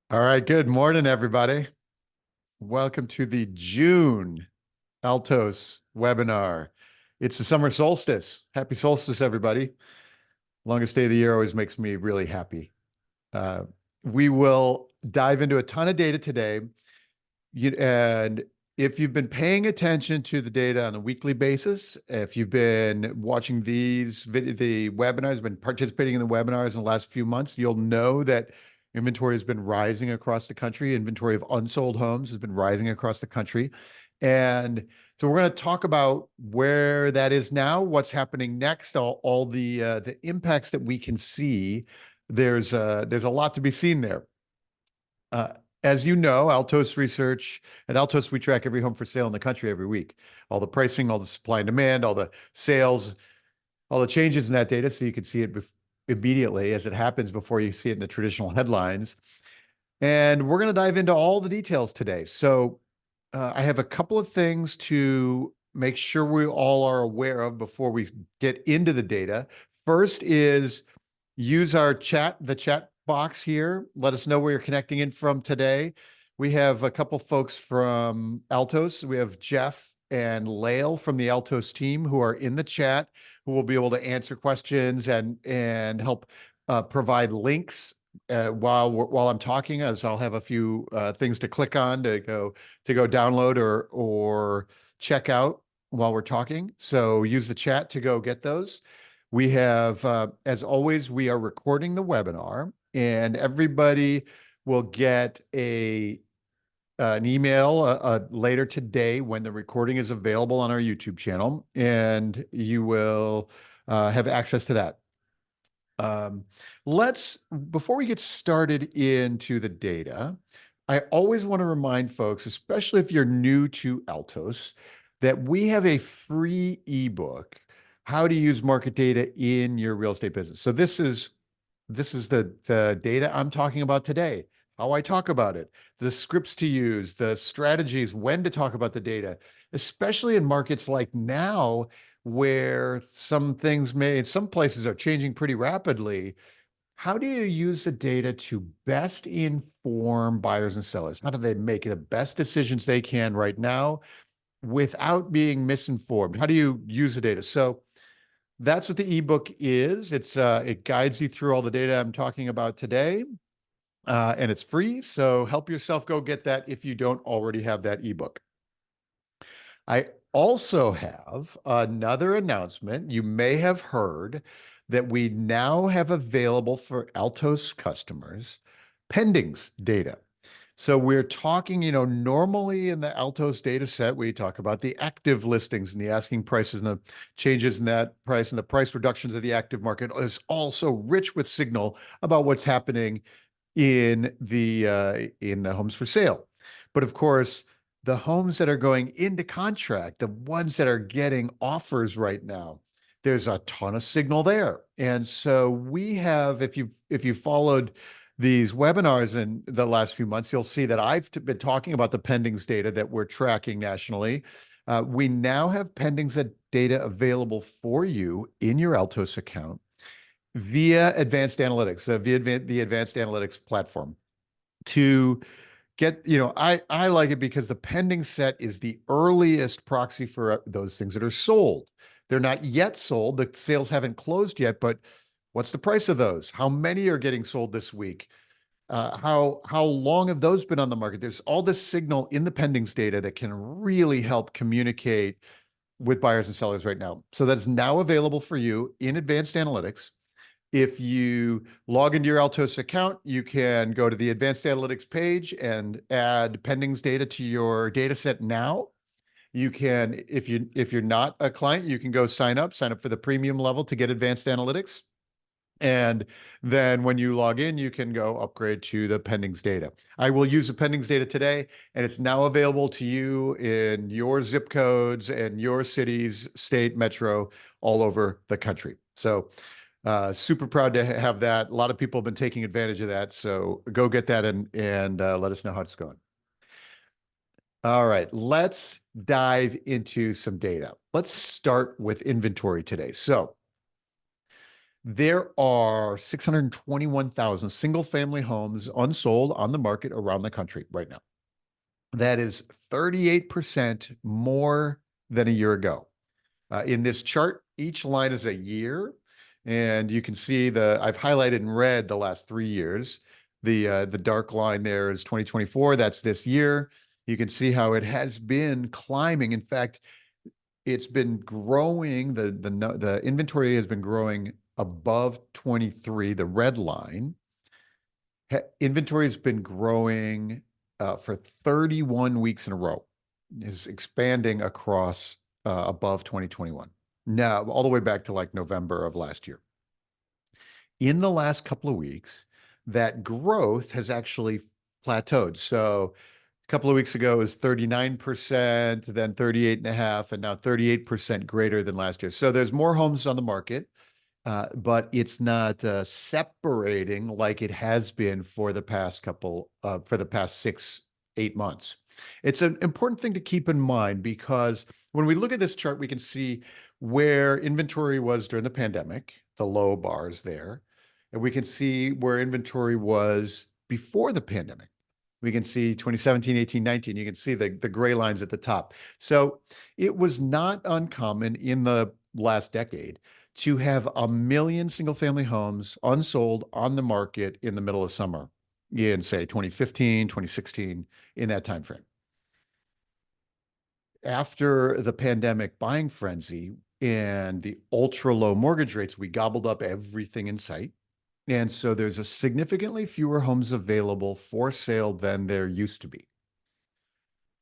All right, good morning, everybody. Welcome to the June Altos webinar. It's the summer solstice. Happy solstice, everybody. Longest day of the year always makes me really happy. Uh, we will dive into a ton of data today. And if you've been paying attention to the data on a weekly basis, if you've been watching the webinars, been participating in the webinars in the last few months, you'll know that inventory has been rising across the country. Inventory of unsold homes has been rising across the country. And so we're going to talk about where that is now, what's happening next, all the impacts that we can see. There's a lot to be seen there. Uh, as you know, Altos Research, at Altos, we track every home for sale in the country every week. All the pricing, all the supply and demand, all the sales, all the changes in that data, so you can see it immediately as it happens before you see it in the traditional headlines. And we're going to dive into all the details today. So I have a couple of things to make sure we all are aware of before we get into the data. First is use the chat box here. Let us know where you're connecting in from today. We have a couple folks from Altos. We have Jeff and Lael from the Altos team who are in the chat, who will be able to answer questions and help provide links while I'm talking, as I'll have a few things to click on to go download or check out while we're talking. So use the chat to go get those. We have, as always, we are recording the webinar, and everybody will get an email later today when the recording is available on our YouTube channel, and you will have access to that. Um, before we get started into the data, I always want to remind folks, especially if you're new to Altos, that we have a free ebook, How to Use Market Data in Your Real Estate Business. So this is the data I'm talking about today, how I talk about it, the scripts to use, the strategies, when to talk about the data, especially in markets like now, where some places are changing pretty rapidly. How do you use the data to best inform buyers and sellers? How do they make the best decisions they can right now without being misinformed? How do you use the data? So that's what the ebook is. It guides you through all the data I'm talking about today, and it's free. So help yourself go get that if you don't already have that ebook. I also have another announcement. You may have heard that we now have available for Altos customers pendings data. So we're talking, normally in the Altos data set, we talk about the active listings and the asking prices and the changes in that price and the price reductions of the active market is also rich with signal about what's happening in the homes for sale. But of course, the homes that are going into contract, the ones that are getting offers right now, there's a ton of signal there. And so we have, if you followed these webinars in the last few months, you'll see that I've been talking about the pendings data that we're tracking nationally. We now have pendings data available for you in your Altos account via advanced analytics, the advanced analytics platform. To get, I like it because the pending set is the earliest proxy for those things that are sold. They're not yet sold. The sales haven't closed yet, but what's the price of those? How many are getting sold this week? How long have those been on the market? There's all this signal in the pendings data that can really help communicate with buyers and sellers right now. So that's now available for you in advanced analytics. If you log into your Altos account, you can go to the advanced analytics page and add pendings data to your data set now. You can, if you're not a client, you can go sign up for the premium level to get advanced analytics. And then when you log in, you can go upgrade to the pendings data. I will use the pendings data today, and it's now available to you in your zip codes and your cities, state, metro, all over the country. So super proud to have that. A lot of people have been taking advantage of that. So go get that and let us know how it's going. All right, let's dive into some data. Let's start with inventory today. So There are 621,000 single-family homes unsold on the market around the country right now. That is 38% more than a year ago. In this chart, each line is a year, and you can see I've highlighted in red the last 3 years. The dark line there is 2024. That's this year. You can see how it has been climbing. In fact, it's been growing. The inventory has been growing above 23, the red line. Inventory has been growing for 31 weeks in a row, is expanding across above 2021. Now, all the way back to like November of last year. In the last couple of weeks, that growth has actually plateaued. So a couple of weeks ago it was 39%, then 38.5, and now 38% greater than last year. So there's more homes on the market, but it's not separating like it has been for the past 6, 8 months. It's an important thing to keep in mind because when we look at this chart, we can see where inventory was during the pandemic, the low bars there, and we can see where inventory was before the pandemic. We can see 2017, 18, 19. You can see the gray lines at the top. So it was not uncommon in the last decade to have 1 million single-family homes unsold on the market in the middle of summer in, say, 2015, 2016, in that time frame. After the pandemic buying frenzy and the ultra-low mortgage rates, we gobbled up everything in sight. And so there's a significantly fewer homes available for sale than there used to be.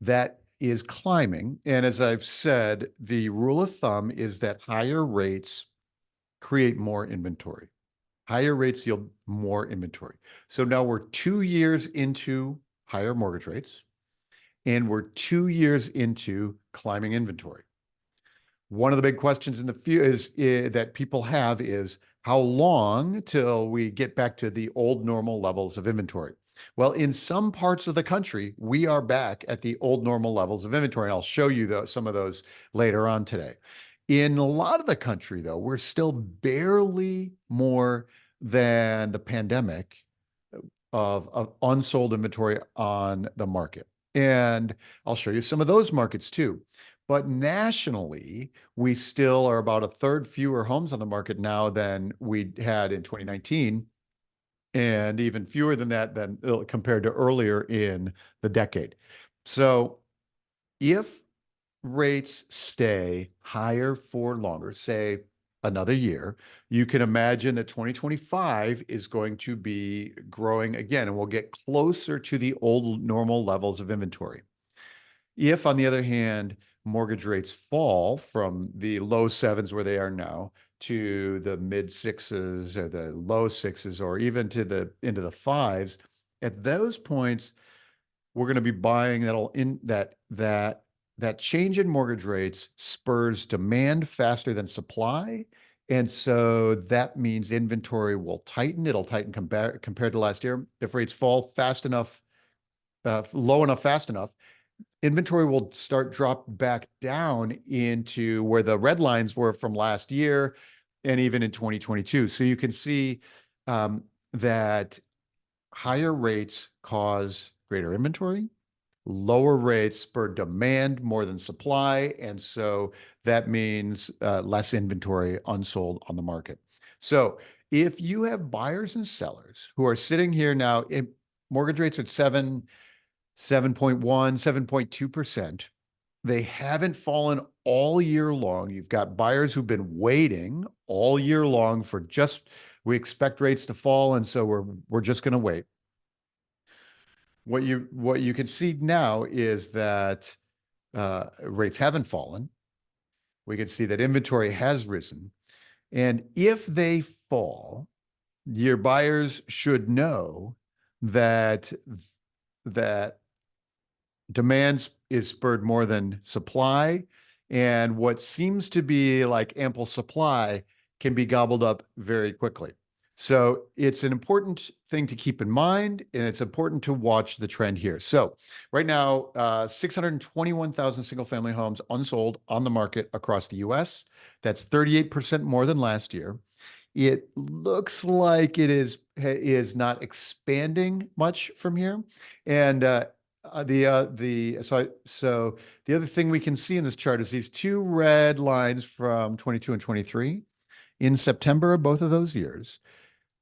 That is climbing. And as I've said, the rule of thumb is that higher rates create more inventory. Higher rates yield more inventory. So now we're 2 years into higher mortgage rates, and we're 2 years into climbing inventory. One of the big questions in the that people have is how long till we get back to the old normal levels of inventory? Well, in some parts of the country, we are back at the old normal levels of inventory. And I'll show you some of those later on today. In a lot of the country, though, we're still barely more than the pandemic of unsold inventory on the market. And I'll show you some of those markets too. But nationally, we still are about a third fewer homes on the market now than we had in 2019, and even fewer than that than compared to earlier in the decade. So if rates stay higher for longer, say another year, you can imagine that 2025 is going to be growing again, and we'll get closer to the old normal levels of inventory. If, on the other hand, mortgage rates fall from the low sevens where they are now to the mid sixes or the low sixes, or even to into the fives, at those points, we're going to be buying that change in mortgage rates spurs demand faster than supply. And so that means inventory will tighten. It'll tighten compared to last year. If rates fall fast enough, low enough, fast enough, inventory will start drop back down into where the red lines were from last year and even in 2022. So you can see that higher rates cause greater inventory, lower rates spur demand more than supply, and so that means less inventory unsold on the market. So if you have buyers and sellers who are sitting here now, mortgage rates at 7.1, 7.2%, they haven't fallen all year long. You've got buyers who've been waiting all year long for we expect rates to fall, and so we're just going to wait. What you can see now is that rates haven't fallen. We can see that inventory has risen. And if they fall, your buyers should know that demand is spurred more than supply, and what seems to be like ample supply can be gobbled up very quickly. So it's an important thing to keep in mind, and it's important to watch the trend here. So right now, 621,000 single-family homes unsold on the market across the U.S. That's 38% more than last year. It looks like it is not expanding much from here. And so the other thing we can see in this chart is these two red lines from 22 and 23. In September of both of those years,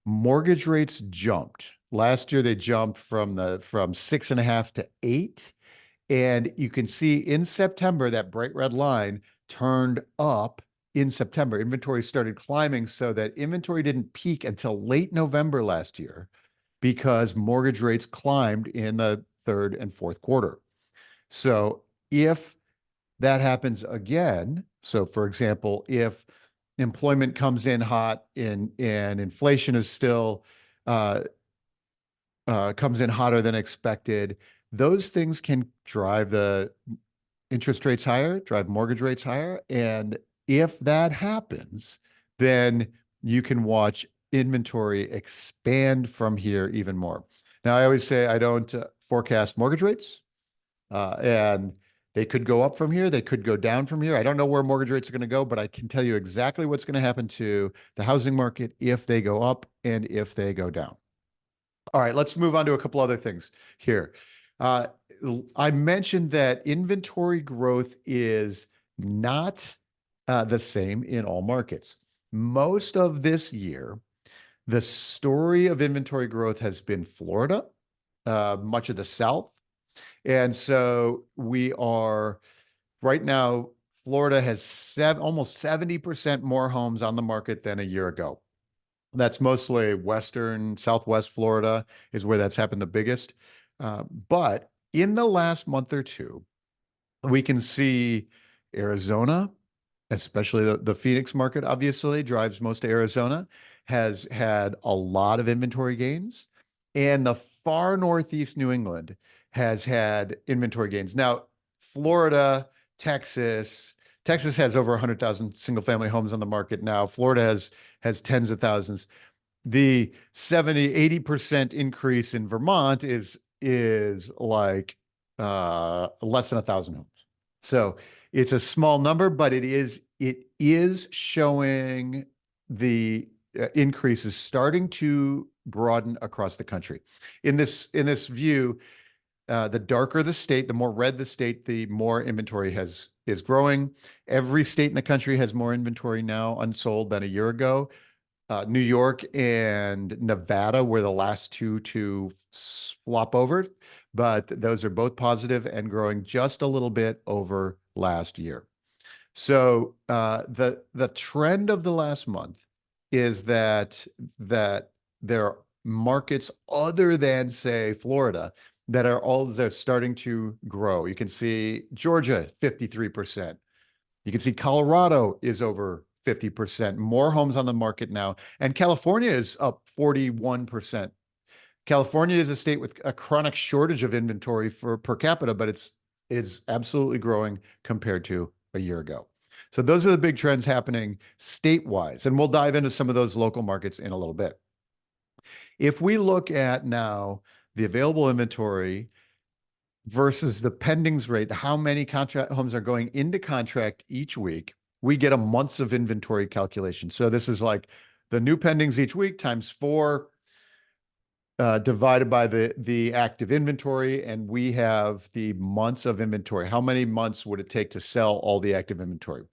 mortgage rates jumped. Last year they jumped from 6.5 to 8. And you can see in September, that bright red line turned up in September. Inventory started climbing so that inventory didn't peak until late November last year because mortgage rates climbed in the third and fourth quarter. So if that happens again, so for example, if employment comes in hot and inflation is still uh, comes in hotter than expected, those things can drive the interest rates higher, drive mortgage rates higher. And if that happens, then you can watch inventory expand from here even more. Now, I always say I don't forecast mortgage rates, and they could go up from here. They could go down from here. I don't know where mortgage rates are going to go, but I can tell you exactly what's going to happen to the housing market if they go up and if they go down. All right, let's move on to a couple other things here. Uh, I mentioned that inventory growth is not the same in all markets. Most of this year, the story of inventory growth has been Florida, much of the South. And so we are right now, Florida has almost 70% more homes on the market than a year ago. That's mostly Western, Southwest Florida is where that's happened the biggest. But in the last month or two, we can see Arizona, especially the Phoenix market, obviously drives most of Arizona, has had a lot of inventory gains. And the far Northeast New England has had inventory gains. Now, Florida, Texas has over 100,000 single family homes on the market now. Florida has tens of thousands. The 70-80% increase in Vermont is like less than 1,000 homes. So it's a small number, but it is showing the increases starting to broaden across the country. In this view, the darker the state, the more red the state, the more inventory is growing. Every state in the country has more inventory now unsold than a year ago. New York and Nevada were the last two to flop over, but those are both positive and growing just a little bit over last year. So the trend of the last month is that there are markets other than, say, Florida that they're starting to grow. You can see Georgia, 53%. You can see Colorado is over 50%, more homes on the market now. And California is up 41%. California is a state with a chronic shortage of inventory for per capita, but it's absolutely growing compared to a year ago. So those are the big trends happening state-wise, and we'll dive into some of those local markets in a little bit. If we look at now the available inventory versus the pendings rate, how many contract homes are going into contract each week, we get a months of inventory calculation. So this is like the new pendings each week times 4 divided by the active inventory, and we have the months of inventory. How many months would it take to sell all the active inventory?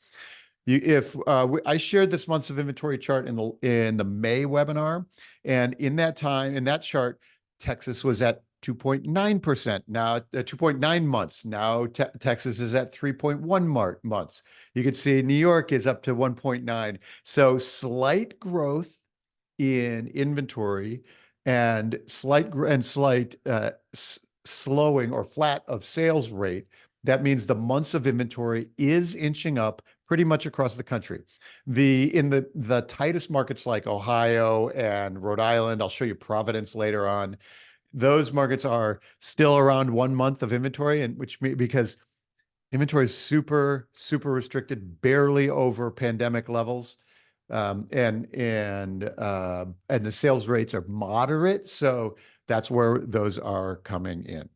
I shared this months of inventory chart in the May webinar, and in that chart, Texas was at 2.9%. Now 2.9 months. Now Texas is at 3.1 months. You can see New York is up to 1.9. So slight growth in inventory and slight slowing or flat of sales rate. That means the months of inventory is inching up pretty much across the country. In the tightest markets like Ohio and Rhode Island, I'll show you Providence later on. Those markets are still around 1 month of inventory, and because inventory is super, super restricted, barely over pandemic levels. And the sales rates are moderate, so that's where those are coming in.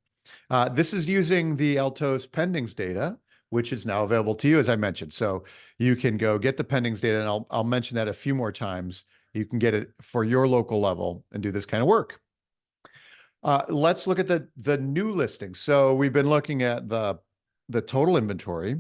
This is using the Altos pendings data, which is now available to you, as I mentioned. So you can go get the pendings data, and I'll mention that a few more times You can get it for your local level and do this kind of work. Let's look at the new listings. So we've been looking at the total inventory.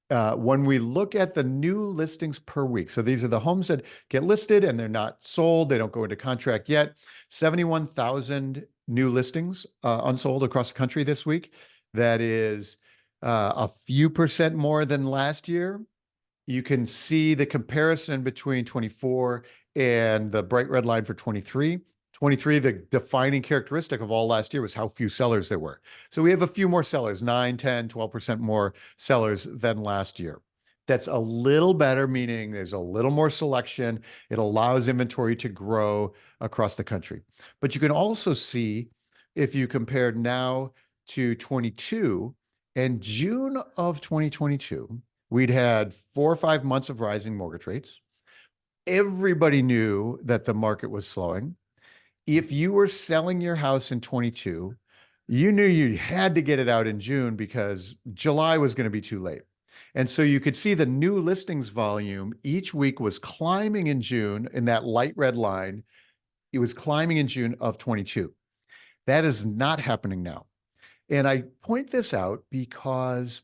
When we look at the new listings per week, so these are the homes that get listed and they're not sold, they don't go into contract yet. 71,000 new listings unsold across the country this week. That is a few percent more than last year. You can see the comparison between 24 and the bright red line for 23. 23, the defining characteristic of all last year was how few sellers there were. So we have a few more sellers, 9, 10, 12% more sellers than last year. That's a little better, meaning there's a little more selection. It allows inventory to grow across the country. But you can also see, if you compare now to 22, and June of 2022, we'd had 4 or 5 months of rising mortgage rates. Everybody knew that the market was slowing. If you were selling your house in 22, you knew you had to get it out in June because July was going to be too late. And so you could see the new listings volume each week was climbing in June in that light red line. It was climbing in June of 22. That is not happening now. And I point this out because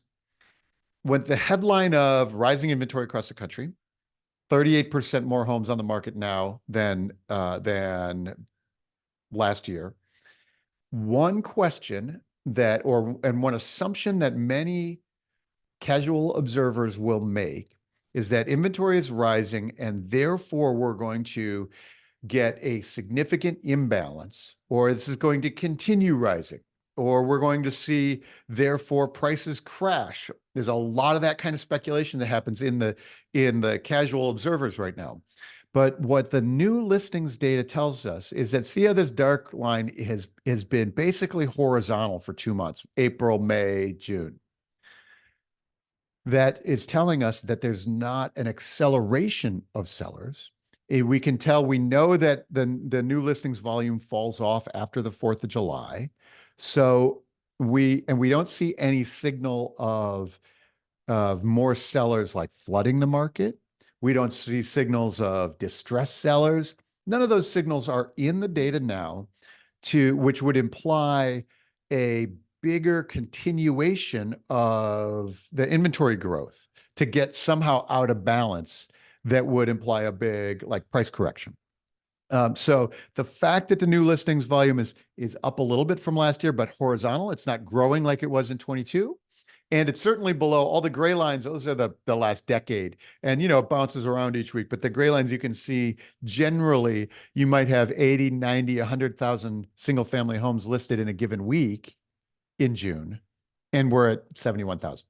with the headline of rising inventory across the country, 38% more homes on the market now than last year. One question and one assumption that many casual observers will make is that inventory is rising and therefore we're going to get a significant imbalance, or this is going to continue rising, or we're going to see, therefore, prices crash. There's a lot of that kind of speculation that happens in the casual observers right now. But what the new listings data tells us is that, see how this dark line has been basically horizontal for 2 months, April, May, June. That is telling us that there's not an acceleration of sellers. We can tell, we know that the new listings volume falls off after the 4th of July. So we don't see any signal of more sellers like flooding the market. We don't see signals of distressed sellers. None of those signals are in the data now, which would imply a bigger continuation of the inventory growth to get somehow out of balance that would imply a big price correction. So the fact that the new listings volume is up a little bit from last year, but horizontal, it's not growing like it was in 22. And it's certainly below all the gray lines. Those are the last decade. And, it bounces around each week. But the gray lines, you can see generally you might have 80, 90, 100,000 single family homes listed in a given week in June. And we're at 71,000.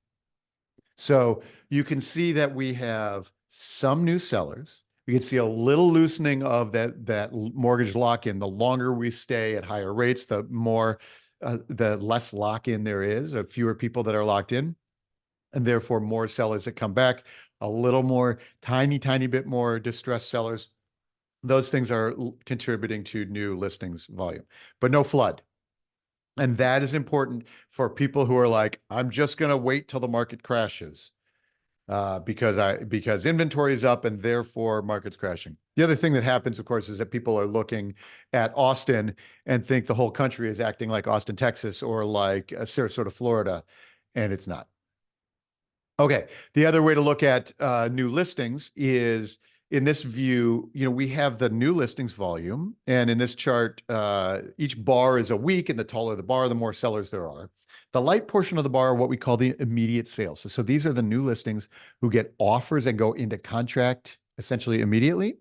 So you can see that we have some new sellers. We can see a little loosening of that mortgage lock-in. The longer we stay at higher rates, the less lock-in there is, of fewer people that are locked in, and therefore more sellers that come back, a little more, tiny bit more distressed sellers. Those things are contributing to new listings volume, but no flood. And that is important for people who are like, I'm just going to wait till the market crashes because inventory is up and therefore market's crashing. The other thing that happens, of course, is that people are looking at Austin and think the whole country is acting like Austin, Texas, or like Sarasota, Florida, and it's not. Okay, the other way to look at new listings is, in this view, we have the new listings volume, and in this chart, each bar is a week, and the taller the bar, the more sellers there are. The light portion of the bar are what we call the immediate sales. So these are the new listings who get offers and go into contract essentially immediately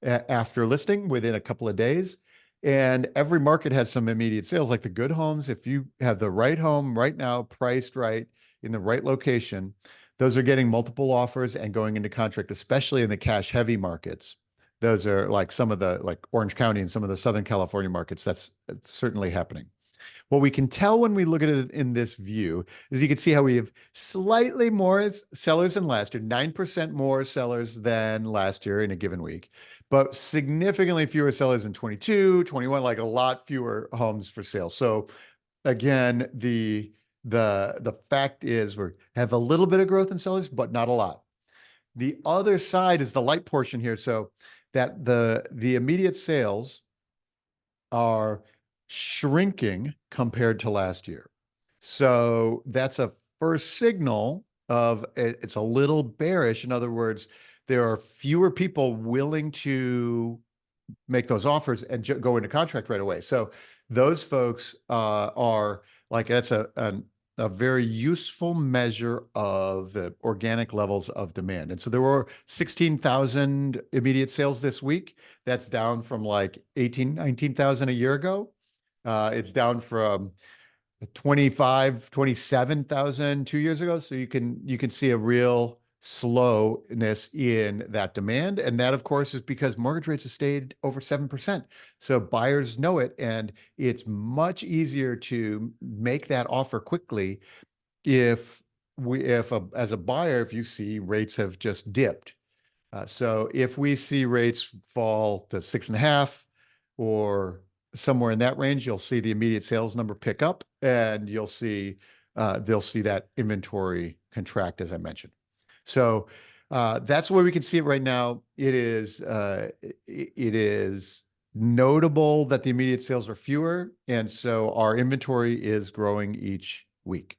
after listing within a couple of days. And every market has some immediate sales, like the good homes. If you have the right home right now, priced right, in the right location, those are getting multiple offers and going into contract, especially in the cash heavy markets. Those are like some of the, like Orange County and some of the Southern California markets. That's certainly happening. What we can tell when we look at it in this view is you can see how we have slightly more sellers than last year, 9% more sellers than last year in a given week, but significantly fewer sellers in 22, 21, like a lot fewer homes for sale. So again, the fact is we have a little bit of growth in sellers, but not a lot. The other side is the light portion here. So that the immediate sales are shrinking compared to last year. So that's a first signal of it's a little bearish. In other words, there are fewer people willing to make those offers and go into contract right away. So those folks are like, that's a very useful measure of the organic levels of demand. And so there were 16,000 immediate sales this week. That's down from like 18, 19,000 a year ago. It's down from 25, 27,000 2 years ago. So you can see a real slowness in that demand. And that, of course, is because mortgage rates have stayed over 7%. So buyers know it, and it's much easier to make that offer quickly as a buyer, if you see rates have just dipped. So if we see rates fall to 6.5 or somewhere in that range, you'll see the immediate sales number pick up, and they'll see that inventory contract, as I mentioned. So that's where we can see it right now. It is notable that the immediate sales are fewer, and so our inventory is growing each week.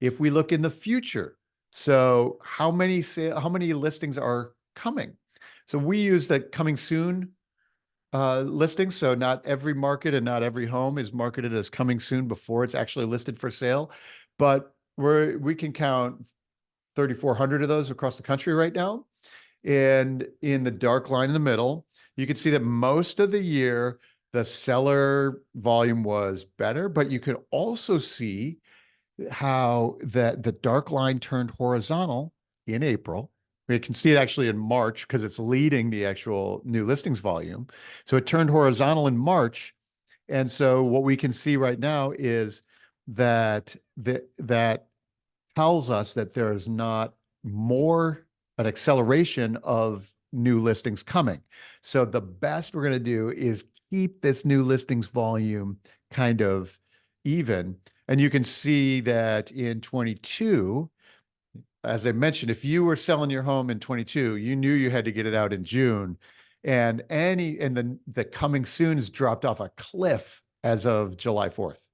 If we look in the future, so how many listings are coming? So we use the coming soon listings. So not every market and not every home is marketed as coming soon before it's actually listed for sale, but we can count 3,400 of those across the country right now. And in the dark line in the middle, you can see that most of the year the seller volume was better, but you can also see how the dark line turned horizontal in April. We can see it actually in March because it's leading the actual new listings volume. So it turned horizontal in March. And so what we can see right now is that that tells us that there is not an acceleration of new listings coming. So the best we're going to do is keep this new listings volume kind of even. And you can see that in 22, as I mentioned, if you were selling your home in 22, you knew you had to get it out in June. And the coming soons dropped off a cliff as of July 4th.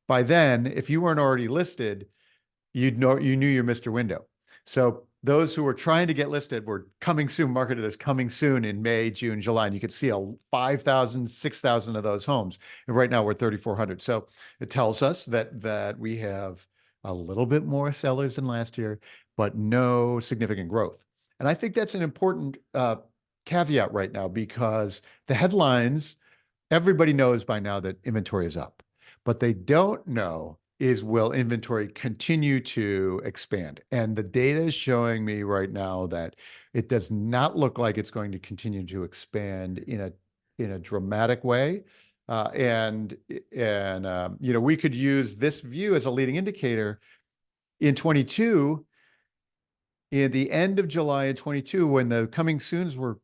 By then, if you weren't already listed, you knew your Mr. Window. So those who were trying to get listed were coming soon, marketed as coming soon in May, June, July. And you could see 5,000, 6,000 of those homes. And right now we're 3,400. So it tells us that we have a little bit more sellers than last year, but no significant growth. And I think that's an important caveat right now, because the headlines, everybody knows by now that inventory is up. But they don't know is, will inventory continue to expand? And the data is showing me right now that it does not look like it's going to continue to expand in a dramatic way. We could use this view as a leading indicator in 22. In the end of July in 22, when the coming soons were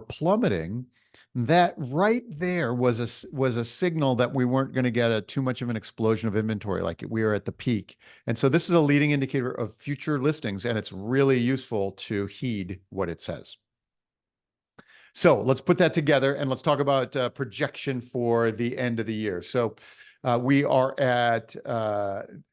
plummeting, that right there was a signal that we weren't going to get too much of an explosion of inventory, like we were at the peak. And so this is a leading indicator of future listings, and it's really useful to heed what it says. So let's put that together and let's talk about projection for the end of the year. So we are at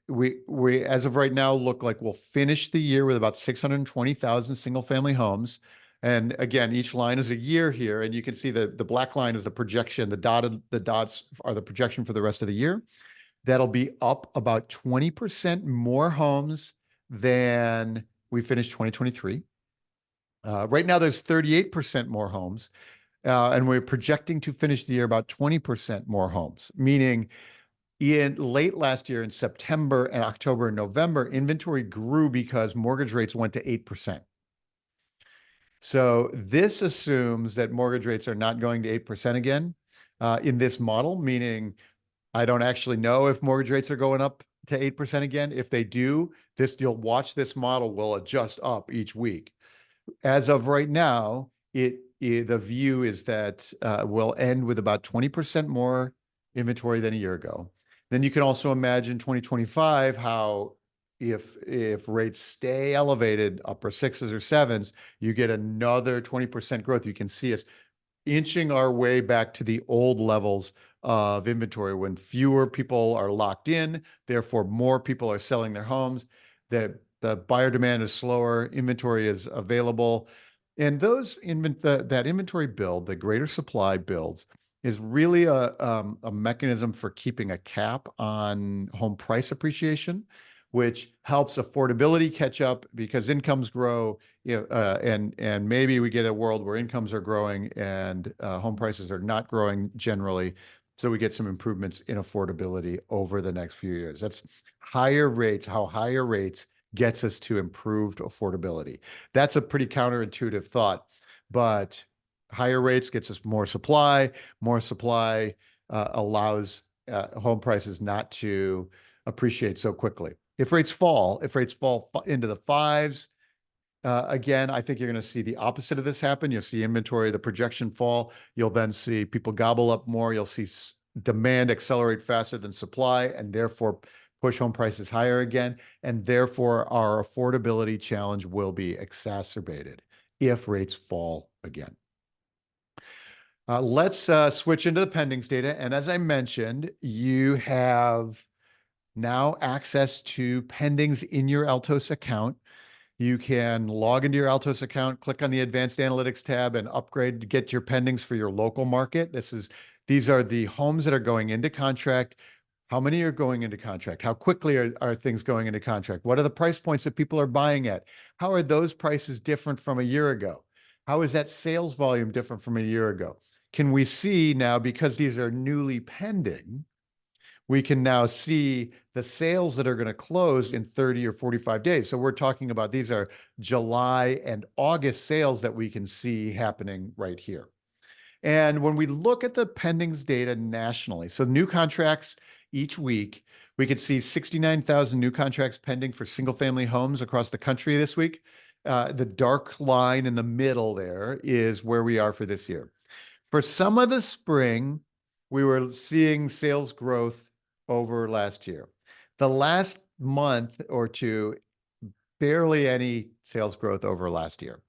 we as of right now look like we'll finish the year with about 620,000 single family homes. And again, each line is a year here, and you can see the black line is the projection. The dots are the projection for the rest of the year. That'll be up about 20% more homes than we finished 2023. Right now, there's 38% more homes, and we're projecting to finish the year about 20% more homes, meaning in late last year in September and October and November, inventory grew because mortgage rates went to 8%. So this assumes that mortgage rates are not going to 8% again in this model, meaning I don't actually know if mortgage rates are going up to 8% again. If they do, you'll watch this model will adjust up each week. As of right now, the view is that we'll end with about 20% more inventory than a year ago. Then you can also imagine 2025, how if rates stay elevated, upper sixes or sevens, you get another 20% growth. You can see us inching our way back to the old levels of inventory when fewer people are locked in, therefore more people are selling their homes. The buyer demand is slower, inventory is available, and that inventory build, the greater supply builds, is really a mechanism for keeping a cap on home price appreciation, which helps affordability catch up because incomes grow, and maybe we get a world where incomes are growing and home prices are not growing generally. So we get some improvements in affordability over the next few years. That's higher rates, how higher rates gets us to improved affordability. That's a pretty counterintuitive thought, but higher rates gets us more supply. More supply allows home prices not to appreciate so quickly. If rates fall into the fives, again, I think you're going to see the opposite of this happen. You'll see inventory, the projection fall. You'll then see people gobble up more. You'll see demand accelerate faster than supply, and therefore push home prices higher again. And therefore, our affordability challenge will be exacerbated if rates fall again. Let's switch into the pendings data. And as I mentioned, you have now access to pendings in your Altos account. You can log into your Altos account, click on the Advanced Analytics tab, and upgrade to get your pendings for your local market. These are the homes that are going into contract. How many are going into contract? How quickly are things going into contract? What are the price points that people are buying at? How are those prices different from a year ago? How is that sales volume different from a year ago? Can we see now, because these are newly pending, we can now see the sales that are going to close in 30 or 45 days. So we're talking about, these are July and August sales that we can see happening right here. And when we look at the pendings data nationally, so new contracts each week, we could see 69,000 new contracts pending for single family homes across the country this week. The dark line in the middle there is where we are for this year. For some of the spring, we were seeing sales growth over last year. The last month or two, barely any sales growth over last year.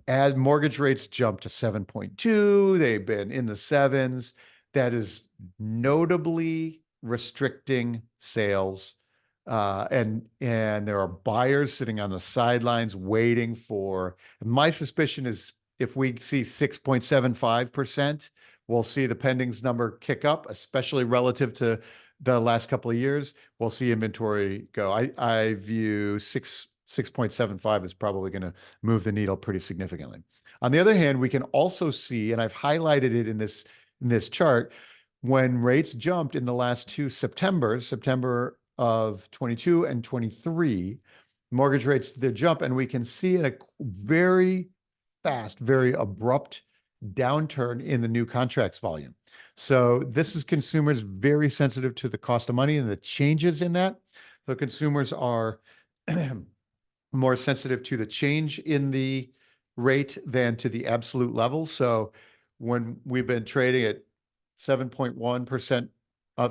As mortgage rates jumped to 7.2, they've been in the sevens. That is notably restricting sales. And there are buyers sitting on the sidelines waiting for, my suspicion is if we see 6.75%, we'll see the pendings number kick up, especially relative to the last couple of years. We'll see inventory go. I view 6.75 is probably going to move the needle pretty significantly. On the other hand, we can also see, and I've highlighted it in this chart, when rates jumped in the last two Septembers, September of 22 and 23, mortgage rates did jump, and we can see a very fast, very abrupt downturn in the new contracts volume. So this is consumers very sensitive to the cost of money and the changes in that. So consumers are more sensitive to the change in the rate than to the absolute levels. So when we've been trading at 7.1%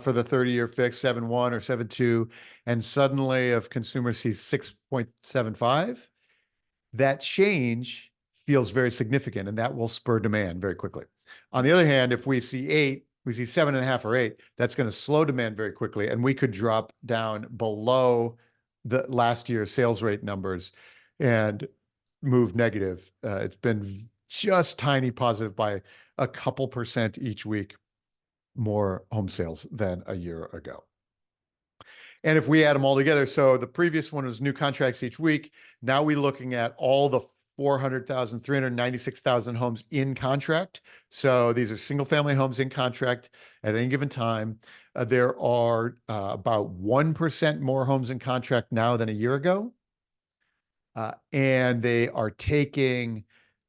for the 30-year fix, 7.1 or 7.2, and suddenly if consumers see 6.75, that change feels very significant, and that will spur demand very quickly. On the other hand, if we see 8, we see 7.5 or 8, that's going to slow demand very quickly, and we could drop down below the last year's sales rate numbers and move negative. It's been just tiny positive by a couple percent each week, more home sales than a year ago. And if we add them all together, so the previous one was new contracts each week. Now we're looking at all the 400,000, 396,000 homes in contract. So these are single family homes in contract at any given time. There are about 1% more homes in contract now than a year ago. And they are taking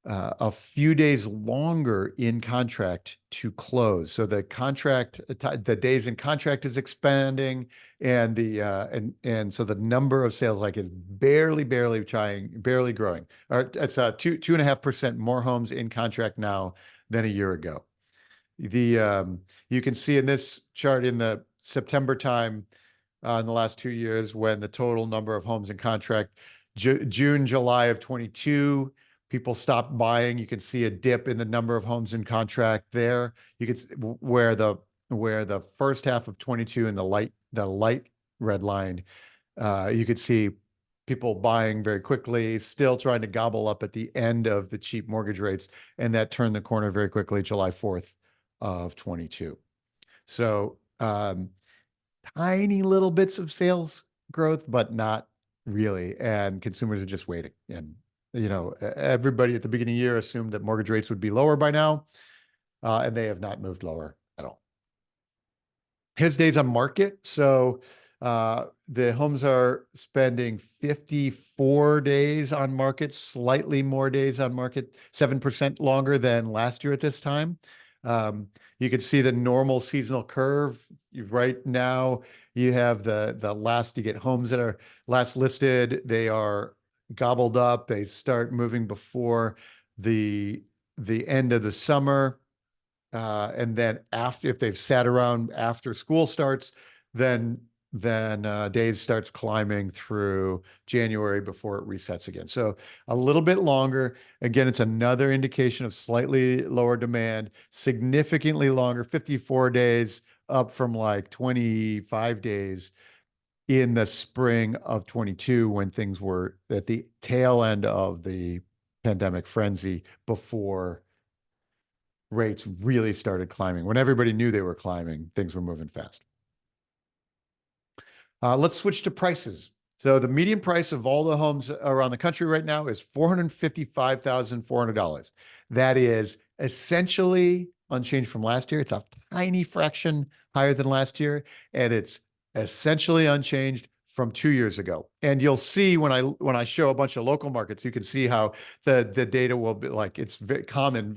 a few days longer in contract to close. So the days in contract is expanding, and so the number of sales is barely growing. It's 2.5% more homes in contract now than a year ago. You can see in this chart in the September time, in the last 2 years when the total number of homes in contract, June, July of 22, people stopped buying. You can see a dip in the number of homes in contract there. You can where the first half of 22 in the light red line, you could see people buying very quickly, still trying to gobble up at the end of the cheap mortgage rates, and that turned the corner very quickly, July 4th of 22. So tiny little bits of sales growth, but not really. And consumers are just waiting. And, everybody at the beginning of the year assumed that mortgage rates would be lower by now, and they have not moved lower at all. His days on market. So the homes are spending 54 days on market, slightly more days on market, 7% longer than last year at this time. You can see the normal seasonal curve. Right now, you have the last, you get homes that are last listed. They are gobbled up. They start moving before the end of the summer. And then after, if they've sat around after school starts, then days starts climbing through January before it resets again. So a little bit longer. Again, it's another indication of slightly lower demand, significantly longer, 54 days up from like 25 days in the spring of 22 when things were at the tail end of the pandemic frenzy before rates really started climbing. When everybody knew they were climbing, things were moving fast. Let's switch to prices. So the median price of all the homes around the country right now is $455,400. That is essentially unchanged from last year. It's a tiny fraction higher than last year, and it's essentially unchanged from 2 years ago. And you'll see when I show a bunch of local markets, you can see how the data will be like, it's very common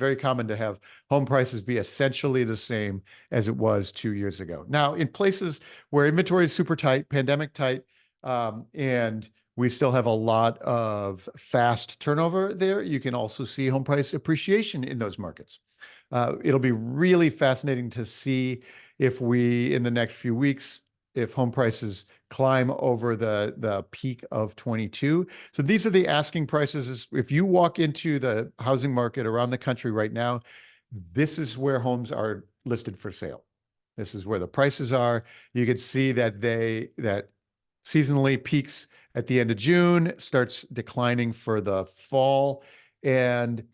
to have home prices be essentially the same as it was 2 years ago. Now, in places where inventory is super tight, pandemic tight, and we still have a lot of fast turnover there, you can also see home price appreciation in those markets. It'll be really fascinating to see if we, in the next few weeks, if home prices climb over the peak of 22. So these are the asking prices. If you walk into the housing market around the country right now, this is where homes are listed for sale. This is where the prices are. You can see that that seasonally peaks at the end of June, starts declining for the fall. And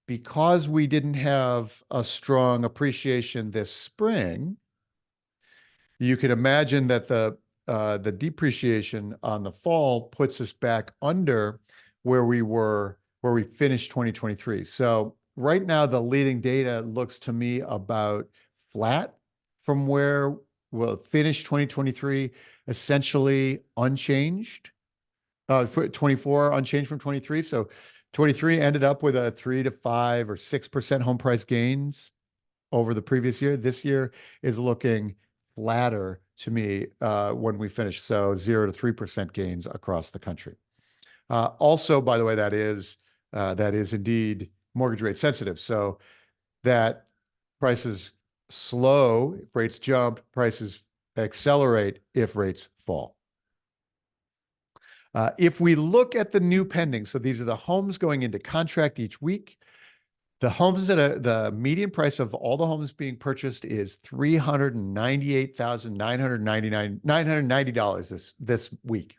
because we didn't have a strong appreciation this spring, you can imagine that the depreciation on the fall puts us back under where we finished 2023. So right now, the leading data looks to me about flat from where we'll finish 2023, essentially unchanged. For 24 unchanged from 23. So 23 ended up with a 3 to 5 or 6% home price gains over the previous year. This year is looking flatter to me when we finish. So 0 to 3% gains across the country. Also, by the way, that is indeed mortgage rate sensitive. So that prices slow if rates jump, prices accelerate if rates fall. If we look at the new pending, so these are the homes going into contract each week. The homes the median price of all the homes being purchased is $398,990 this week.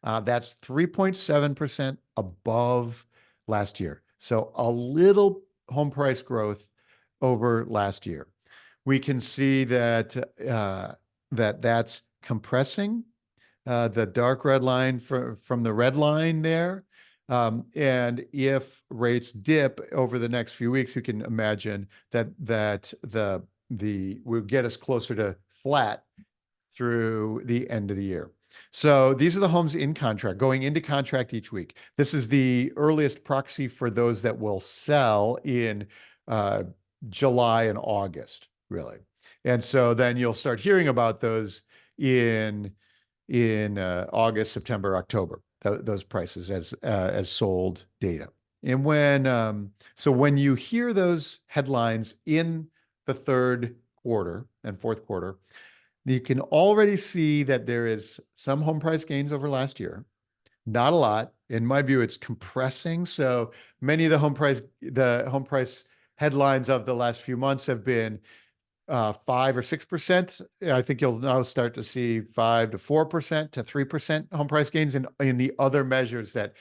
That's 3.7% above last year. So a little home price growth over last year. We can see that that's compressing the dark red line from the red line there. And if rates dip over the next few weeks, you can imagine that will get us closer to flat through the end of the year. So these are the homes in contract, going into contract each week. This is the earliest proxy for those that will sell in July and August, really. And so then you'll start hearing about those in August, September, October, those prices as sold data. And when you hear those headlines in the third quarter and fourth quarter, You can already see that there is some home price gains over last year. Not a lot. In my view, it's compressing. So many of the home price headlines of the last few months have been 5 or 6%. I think you'll now start to see 5 to 4% to 3% home price gains in the other measures that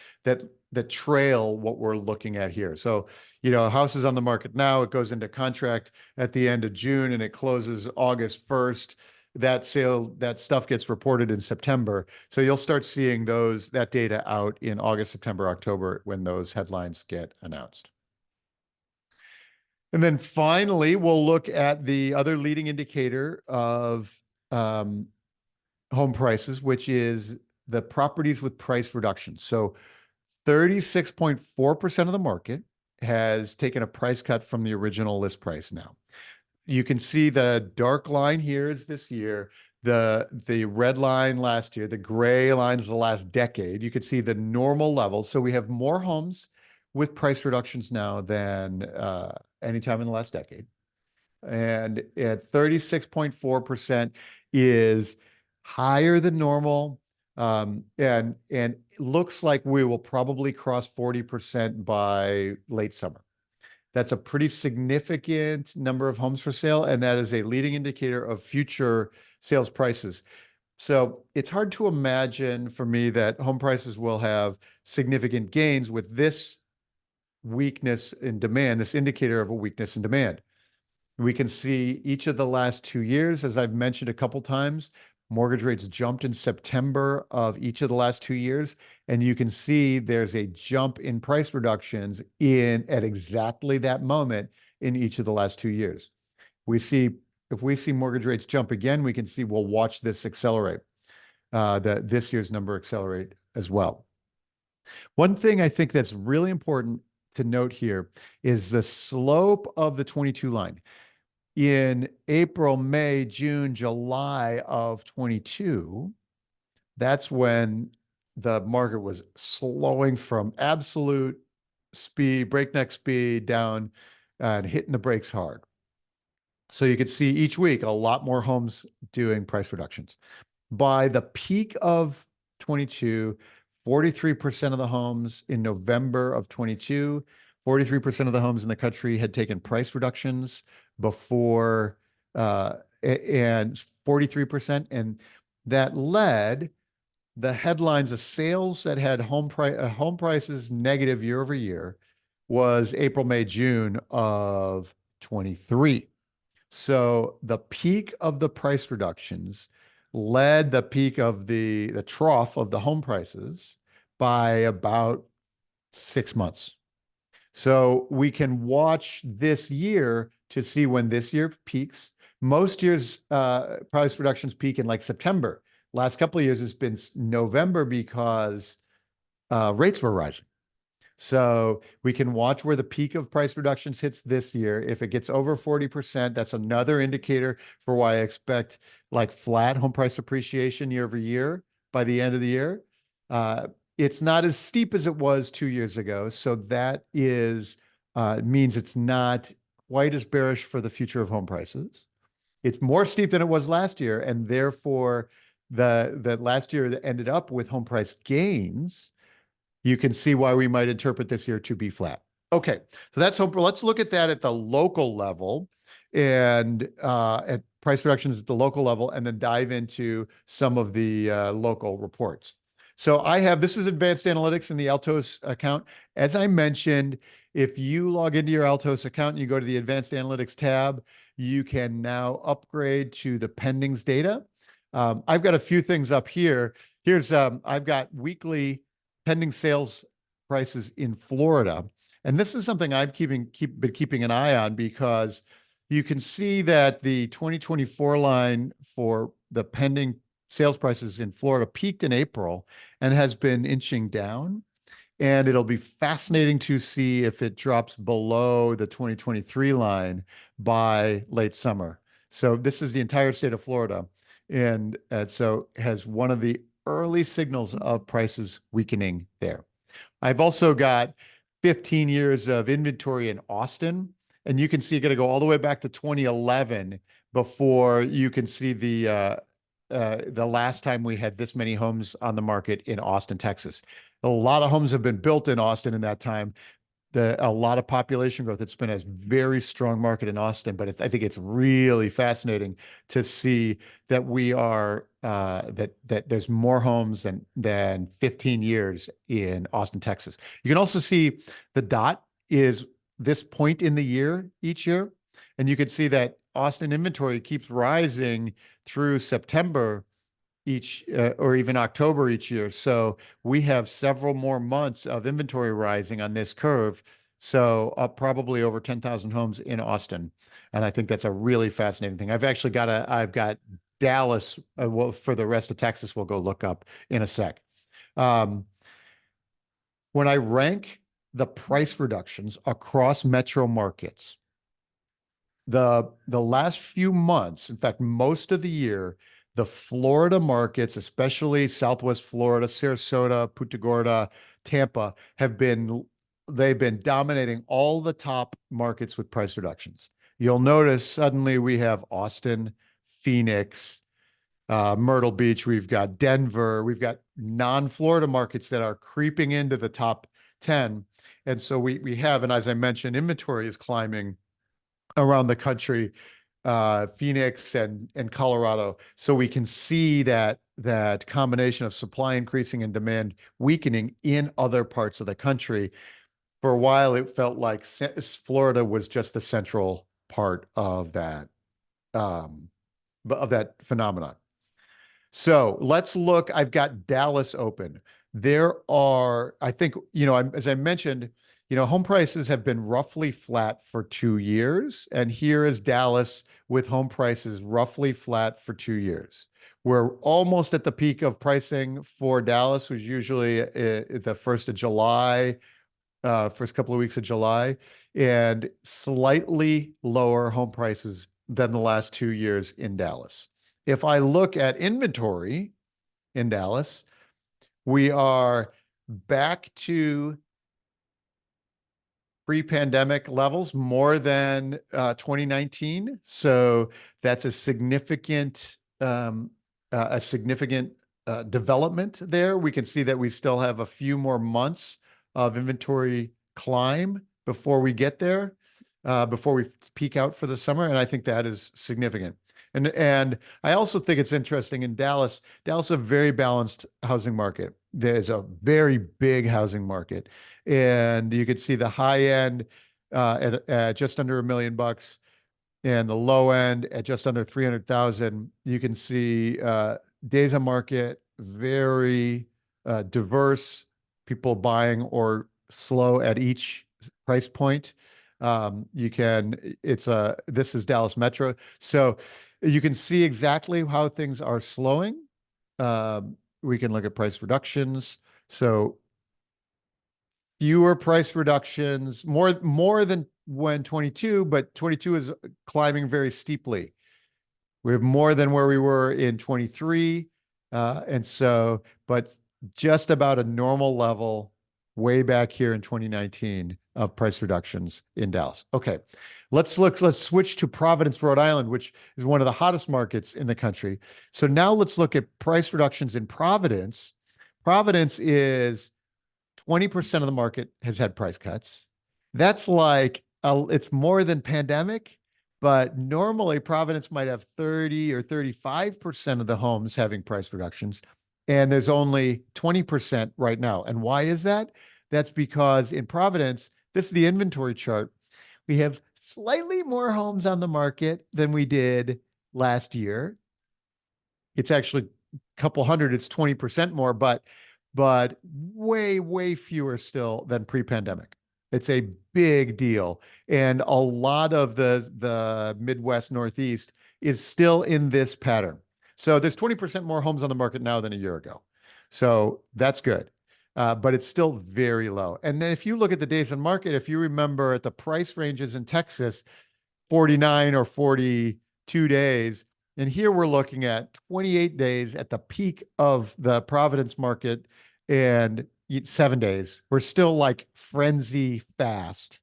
trail what we're looking at here. So, a house is on the market now, it goes into contract at the end of June and it closes August 1st. That stuff gets reported in September. So you'll start seeing that data out in August, September, October when those headlines get announced. And then finally, we'll look at the other leading indicator of home prices, which is the properties with price reductions. So 36.4% of the market has taken a price cut from the original list price now. You can see the dark line here is this year, the red line last year, the gray line is the last decade. You can see the normal levels. So we have more homes with price reductions now than any time in the last decade. And at 36.4% is higher than normal. And looks like we will probably cross 40% by late summer. That's a pretty significant number of homes for sale, and that is a leading indicator of future sales prices. So it's hard to imagine for me that home prices will have significant gains with this weakness in demand, this indicator of a weakness in demand. We can see each of the last 2 years, as I've mentioned a couple times, mortgage rates jumped in September of each of the last 2 years, and you can see there's a jump in price reductions at exactly that moment in each of the last 2 years. If we see mortgage rates jump again, we can see we'll watch this accelerate, this year's number accelerate as well. One thing I think that's really important to note here is the slope of the 22 line. In April, May, June, July of 22, that's when the market was slowing from absolute speed, breakneck speed down and hitting the brakes hard. So you could see each week a lot more homes doing price reductions. By the peak of 22, 43% of the homes in November of 22, 43% of the homes in the country had taken price reductions before, and 43%. And that led the headlines of sales that had home prices negative year over year was April, May, June of 23. So the peak of the price reductions led the peak of the trough of the home prices by about 6 months. So we can watch this year to see when this year peaks. Most years, price reductions peak in like September. Last couple of years, it's been November because rates were rising. So we can watch where the peak of price reductions hits this year. If it gets over 40%, that's another indicator for why I expect like flat home price appreciation year over year by the end of the year. It's not as steep as it was 2 years ago. So that means it's not quite as bearish for the future of home prices. It's more steep than it was last year. And therefore, the last year that ended up with home price gains, you can see why we might interpret this year to be flat. Okay, so let's look at that at the local level and at price reductions at the local level, and then dive into some of the local reports. So this is advanced analytics in the Altos account. As I mentioned, if you log into your Altos account and you go to the advanced analytics tab, you can now upgrade to the pendings data. I've got a few things up here. I've got weekly pending sales prices in Florida. And this is something I've been keeping an eye on because you can see that the 2024 line for the pending sales prices in Florida peaked in April and has been inching down. And it'll be fascinating to see if it drops below the 2023 line by late summer. So this is the entire state of Florida. And so has one of the early signals of prices weakening there. I've also got 15 years of inventory in Austin, and you can see it's going to go all the way back to 2011 before you can see the last time we had this many homes on the market in Austin, Texas. A lot of homes have been built in Austin in that time. A lot of population growth. It's been a very strong market in Austin, but I think it's really fascinating to see that we are that there's more homes than 15 years in Austin, Texas. You can also see the dot is this point in the year each year, and you can see that Austin inventory keeps rising through September or even October each year. So we have several more months of inventory rising on this curve. So up probably over 10,000 homes in Austin. And I think that's a really fascinating thing. I've got Dallas, well, for the rest of Texas, we'll go look up in a sec. Um, when I rank the price reductions across metro markets, the last few months, in fact, most of the year, the Florida markets, especially Southwest Florida, Sarasota, Punta Gorda, Tampa, they've been dominating all the top markets with price reductions. You'll notice suddenly we have Austin, Phoenix, Myrtle Beach, we've got Denver, we've got non-Florida markets that are creeping into the top 10. And so we have, and as I mentioned, inventory is climbing around the country, Phoenix and Colorado. So we can see that combination of supply increasing and demand weakening in other parts of the country. For a while, it felt like Florida was just the central part of that phenomenon. So let's look. I've got Dallas open. I think, as I mentioned, home prices have been roughly flat for 2 years. And here is Dallas with home prices roughly flat for 2 years. We're almost at the peak of pricing for Dallas, was usually the 1st of July, first couple of weeks of July, and slightly lower home prices than the last 2 years in Dallas. If I look at inventory in Dallas, we are back to pre-pandemic levels, more than 2019. So that's a significant development there. We can see that we still have a few more months of inventory climb before we get there, before we peak out for the summer. And I think that is significant. And I also think it's interesting in Dallas. Dallas is a very balanced housing market. There's a very big housing market, and you could see the high end at just under $1 million, and the low end at just under 300,000. You can see days on market, very diverse, people buying or slow at each price point. This is Dallas Metro. So you can see exactly how things are slowing. We can look at price reductions. So fewer price reductions, more than when 22, but 22 is climbing very steeply. We have more than where we were in 23. But just about a normal level way back here in 2019 of price reductions in Dallas. Okay, let's switch to Providence, Rhode Island, which is one of the hottest markets in the country. So now let's look at price reductions in Providence. Providence is 20% of the market has had price cuts. That's it's more than pandemic, but normally Providence might have 30 or 35% of the homes having price reductions. And there's only 20% right now. And why is that? That's because in Providence, this is the inventory chart. We have slightly more homes on the market than we did last year. It's actually a couple hundred, it's 20% more, but way, way fewer still than pre-pandemic. It's a big deal. And a lot of the Midwest, Northeast is still in this pattern. So there's 20% more homes on the market now than a year ago. So that's good. But it's still very low. And then if you look at the days on market, if you remember at the price ranges in Texas, 49 or 42 days. And here we're looking at 28 days at the peak of the Providence market and 7 days. We're still like frenzy fast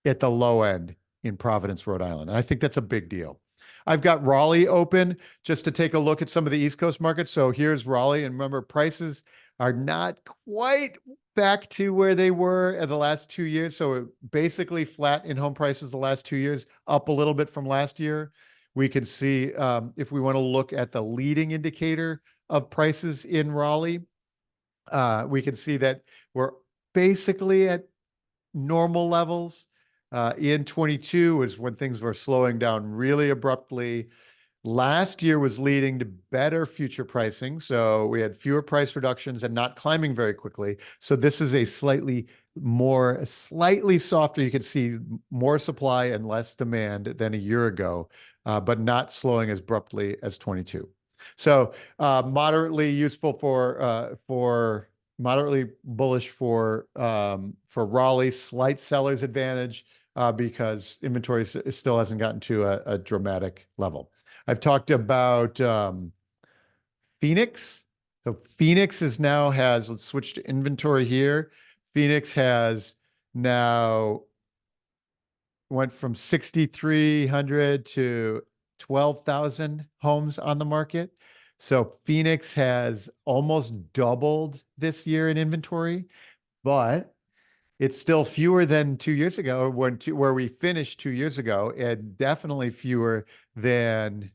at the low end in Providence, Rhode Island. And I think that's a big deal. I've got Raleigh open just to take a look at some of the East Coast markets. So here's Raleigh. And remember, prices are not quite back to where they were in the last 2 years. So basically flat in home prices the last 2 years, up a little bit from last year. We can see if we want to look at the leading indicator of prices in Raleigh, we can see that we're basically at normal levels. In 22 was when things were slowing down really abruptly. Last year was leading to better future pricing. So we had fewer price reductions and not climbing very quickly. So this is a slightly softer. You can see more supply and less demand than a year ago, but not slowing as abruptly as 22. So moderately useful for moderately bullish for Raleigh, slight seller's advantage because inventory still hasn't gotten to a dramatic level. I've talked about Phoenix. So Phoenix let's switch to inventory here. Phoenix has now went from 6,300 to 12,000 homes on the market. So Phoenix has almost doubled this year in inventory, but it's still fewer than 2 years ago, where we finished 2 years ago, and definitely fewer than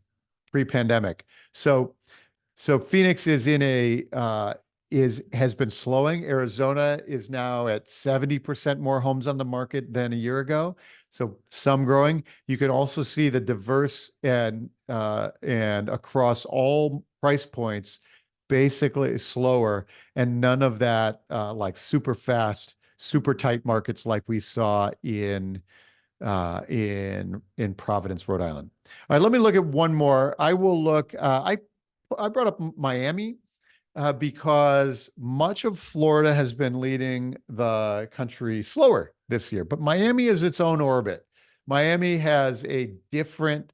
pre-pandemic. So Phoenix is in a has been slowing. Arizona is now at 70% more homes on the market than a year ago. So some growing. You can also see the diverse and across all price points, basically slower, and none of that like super fast, super tight markets like we saw in Providence, Rhode Island. All right, let me look at one more. I will look. I brought up Miami because much of Florida has been leading the country slower this year, but Miami is its own orbit. Miami uh, has a different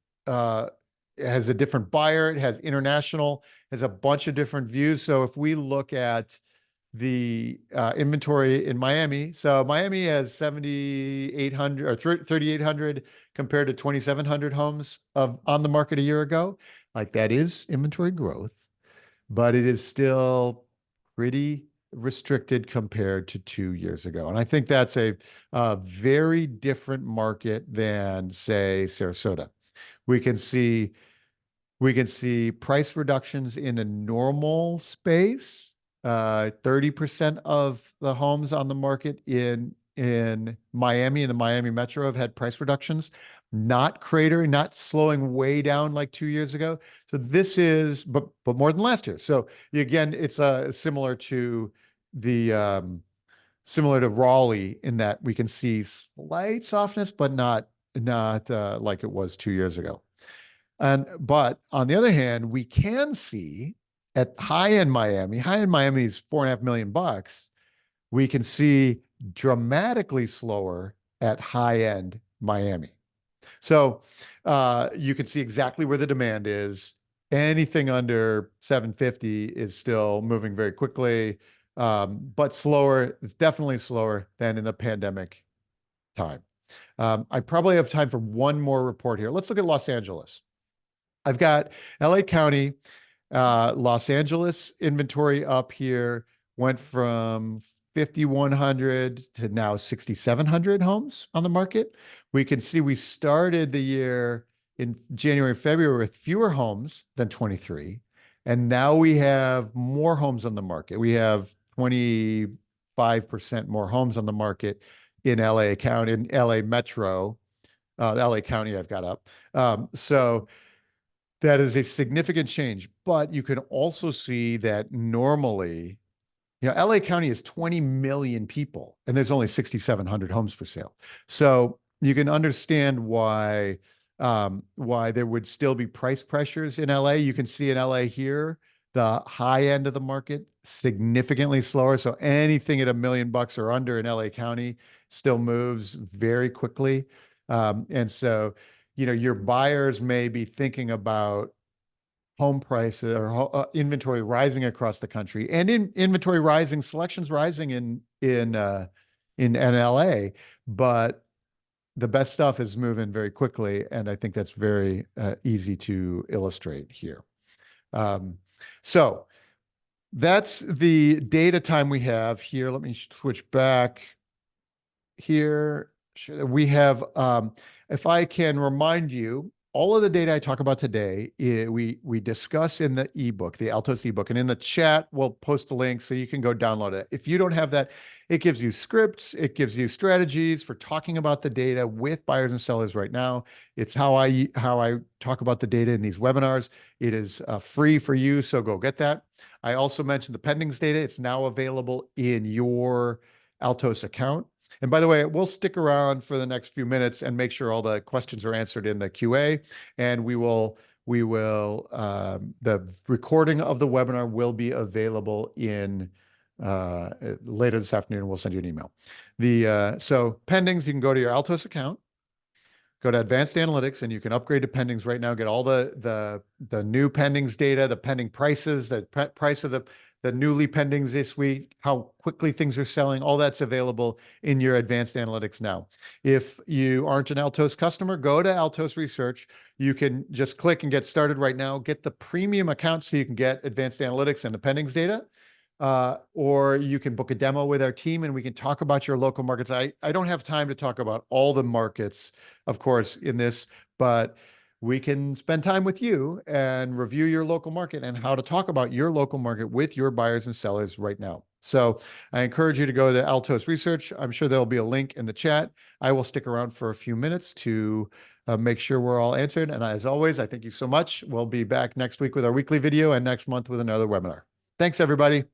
buyer. It has international, has a bunch of different views. So if we look at the inventory in Miami, so Miami has 7,800 or 3,800 compared to 2,700 homes on the market a year ago. Like that is inventory growth, but it is still pretty restricted compared to 2 years ago. And I think that's a very different market than, say, Sarasota. We can see we can see price reductions in a normal space. 30% of the homes on the market in Miami, in the Miami metro, have had price reductions, not cratering, not slowing way down like 2 years ago. So this is, but more than last year. So again, it's the similar to Raleigh in that we can see slight softness, but not like it was 2 years ago. But on the other hand, we can see at high-end Miami is $4.5 million. We can see dramatically slower at high-end Miami. So you can see exactly where the demand is. Anything under 750 is still moving very quickly, but slower. It's definitely slower than in the pandemic time. I probably have time for one more report here. Let's look at Los Angeles. I've got LA County, Los Angeles inventory up here went from 5,100 to now 6,700 homes on the market. We can see we started the year in January, February with fewer homes than 23. And now we have more homes on the market. We have 25% more homes on the market in LA County, in LA Metro, LA County I've got up. So that is a significant change, but you can also see that normally, LA County is 20 million people and there's only 6,700 homes for sale. So you can understand why there would still be price pressures in LA. You can see in LA here, the high end of the market significantly slower. So anything at $1 million or under in LA County still moves very quickly. And so your buyers may be thinking about home prices or inventory rising across the country, and inventory rising, selections rising in LA, but the best stuff is moving very quickly, and I think that's very easy to illustrate here. Um, so that's the data time we have here. Let me switch back here. We have, if I can remind you, all of the data I talk about today, we discuss in the ebook, the Altos ebook, and in the chat, we'll post a link so you can go download it. If you don't have that, it gives you scripts, it gives you strategies for talking about the data with buyers and sellers right now. It's how I talk about the data in these webinars. It is free for you, so go get that. I also mentioned the pendings data. It's now available in your Altos account. And by the way, we'll stick around for the next few minutes and make sure all the questions are answered in the QA. And the recording of the webinar will be available in later this afternoon. We'll send you an email. So pendings, you can go to your Altos account, go to advanced analytics, and you can upgrade to pendings right now. Get all the new pendings data, the pending prices, the price of the newly pendings this week, how quickly things are selling, all that's available in your advanced analytics now. If you aren't an Altos customer, go to Altos Research. You can just click and get started right now. Get the premium account so you can get advanced analytics and the pendings data. Or you can book a demo with our team and we can talk about your local markets. I don't have time to talk about all the markets, of course, in this, but we can spend time with you and review your local market and how to talk about your local market with your buyers and sellers right now. So I encourage you to go to Altos Research. I'm sure there'll be a link in the chat. I will stick around for a few minutes to make sure we're all answered. And as always, I thank you so much. We'll be back next week with our weekly video and next month with another webinar. Thanks, everybody.